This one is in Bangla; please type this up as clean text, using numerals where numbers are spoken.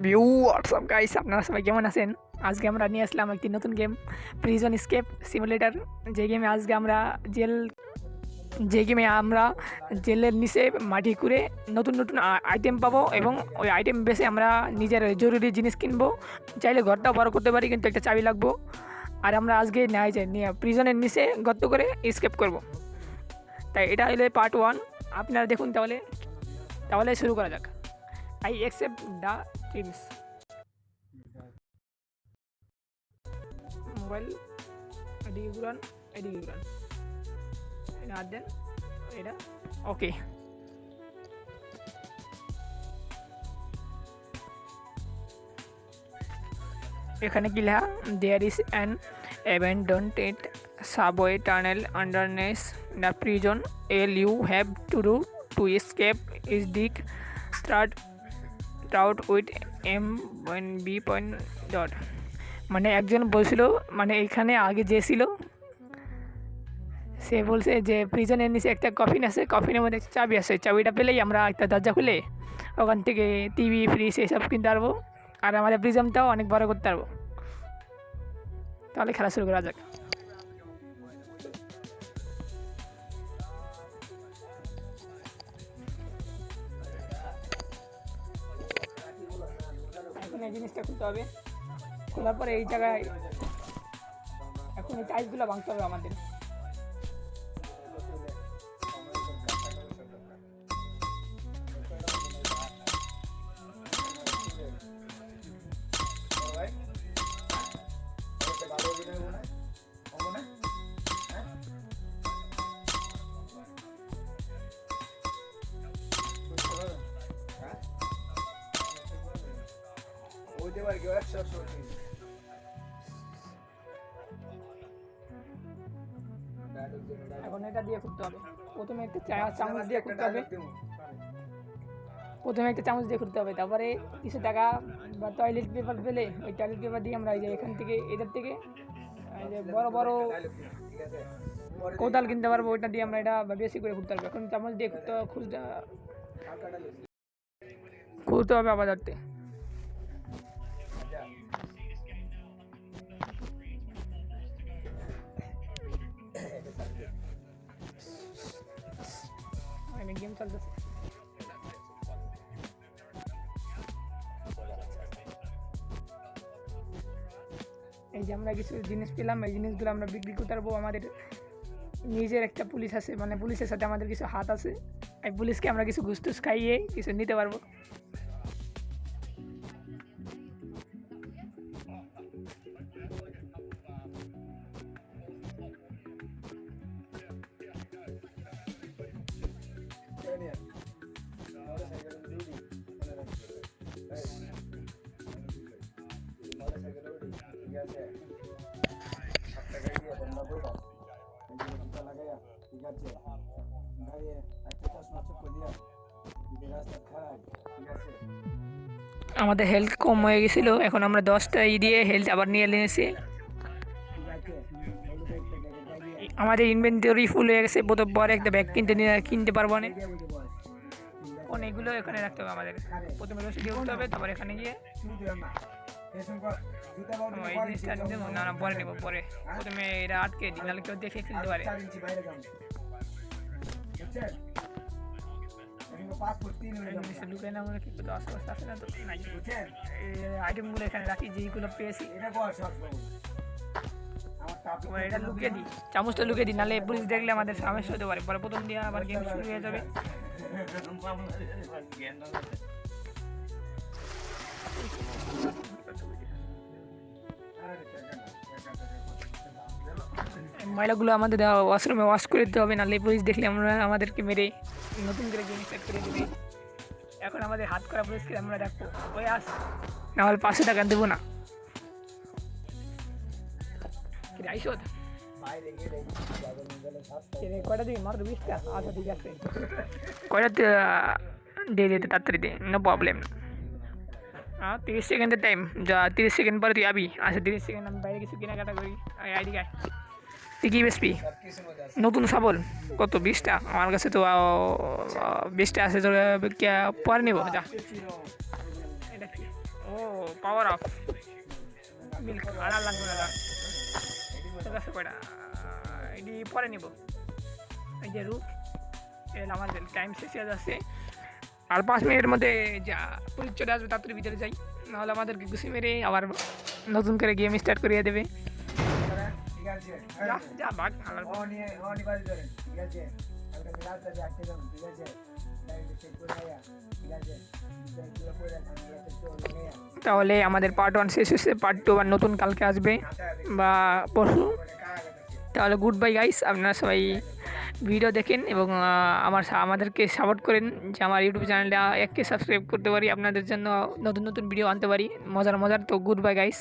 হোয়াটসঅ্যাপ গাইস, আপনারা সবাই কেমন আছেন? আজকে আমরা নিয়ে আসলাম একটি নতুন গেম, প্রিজন স্কেপ সিমুলেটর। যে গেমে আমরা জেলের নিচে মাটি খুঁড়ে নতুন নতুন আইটেম পাবো এবং ওই আইটেম বেসে আমরা নিজের জরুরি জিনিস কিনবো। চাইলে ঘরটাও বড় করতে পারি, কিন্তু একটা চাবি লাগবো। আর আমরা আজকে নিয়ে প্রিজনের নিচে গর্ত করে স্কেপ করব। তাই এটা হলো পার্ট 1। আপনারা দেখুন, তাহলে শুরু করা যাক। I accept the teams. Mobile এদিকে ঘুরান, এটা হাত দেন, এটা ওকে। এখানে কি লেখা? There is an abandoned subway tunnel underneath the prison. All you have to do to escape is dig third route with M1B point dot. মানে একজন বলছিল, মানে এখানে আগে যে ছিল সে বলছে যে প্রিজনের নিচে একটা কফিন আছে, কফিনের মধ্যে একটা চাবি আছে, চাবিটা পেলেই আমরা একটা দরজা খুলে ওখান থেকে টিভি ফ্রিজ এসব কিনতে পারবো, আর আমাদের প্রিজনটাও অনেক বড় করতে পারবো। তাহলে খেলা শুরু করা যাক। এখন এই জিনিসটা খুলতে হবে, খোলার পরে এই জায়গায় এখন এই টাইলসগুলো ভাঙতে হবে আমাদের। এখন এটা দিয়ে খুলতে হবে। প্রথমে একটা চামচ দিয়ে খুলতে হবে, তারপরে কিছু টাকা বা টয়লেট পেপার পেলে ওই টয়লেট পেপার দিয়ে আমরা এখান থেকে এদের থেকে বড় বড় কোদাল কিনতে পারবো, ওইটা দিয়ে আমরা এটা বেশি করে খুলতে পারবো। এখন চামচ দিয়ে খুলতে হবে আবার ধরতে। গেম চলতেছে। এই যে আমরা কিছু জিনিস পেলাম, এই জিনিসগুলো আমরা বিক্রি করতে পারবো। আমাদের নিজের একটা পুলিশ আছে, মানে পুলিশের সাথে আমাদের কিছু হাত আছে, এই পুলিশকে আমরা কিছু ঘুষ টুস খাইয়ে কিছু নিতে পারবো। আমাদের হেলথ কম হয়ে গেছিলো, এখন আমরা 10টা দিয়ে হেলথ আবার নিয়ে নিয়েছি। আমাদের ইনভেন্টরি ফুল হয়ে গেছে, বড় একটা ব্যাগ কিনতে পারবো না। অনেকগুলো এখানে রাখতে হবে আমাদের। প্রথমে রসি দিয়ে উঠতে হবে, তারপর এখানে গিয়ে এই জিনিসটা না পরে নেবো। পরে প্রথমে এটা আটকে দিই, নাহলে কেউ দেখে ফেলতে পারে। ঢুকে না মনে কি আশেপাশে আসে না তো নাই। আইটেমগুলো এখানে রাখি, যেইগুলো পেয়েছি এটা লুকিয়ে দিই, চামচটা লুকিয়ে দিই, নাহলে পুলিশ দেখলে আমাদের সমস্যা হতে পারে। পরে প্রথম দিয়ে আবার গেম শুরু হয়ে যাবে। ময়লাগুলো আমাদের ওয়াশরুমে ওয়াশ করে দিতে হবে, নাহলে পুলিশ দেখলে আমাদেরকে মেরে নতুন করে গেম স্টার্ট করে দেবে। এখন আমাদের হাত করা পুলিশকে আমরা দেখবো, ওই আস না হলে 500 টাকা দেবো না। কয়টা দিবি? মাত্র 20টা? আচ্ছা ঠিক আছে, কয়টা দিয়ে দিতে তাড়াতাড়ি দিয়ে, নো প্রবলেম। 30 সেকেন্ডের টাইম, যা 30 সেকেন্ড পরে তুই আবি। আচ্ছা 30 সেকেন্ড আমি বাইরে কিছু কেনাকাটা করি। আইডি কার্ড তুই কী বেসবি? নতুন সাবল কত? 20টা? আমার কাছে তো 20টা আছে, তোর পরে নেবো। যা, এটা কি? ও পাওয়ার অফ মিল্ক আর লাগবে না ঠিক আছে কয়টা এটি পরে নিব এই যে রুট এর আমাদের টাইম শেষ হয়ে যাচ্ছে আর 5 মিনিটের মধ্যে যা পুলিশ চলে আসবে তাড়াতাড়ি ভিতরে যাই নাহলে আমাদেরকে ঘুষি মেরে আবার নতুন করে গেম স্টার্ট করিয়ে দেবে যা যা ভাগ তাহলে আমাদের পার্ট 1 শেষ হয়েছে, পার্ট 2 আবার নতুন কালকে আসবে বা পরশু। তাহলে গুড বাই গাইস, আপনারা সবাই ভিডিও দেখেন এবং আমাদেরকে সাপোর্ট করেন যে আমার ইউটিউব চ্যানেলটা সাবস্ক্রাইব করতে পারি, আপনাদের জন্য নতুন নতুন ভিডিও আনতে পারি মজার মজার। তো গুড বাই গাইস।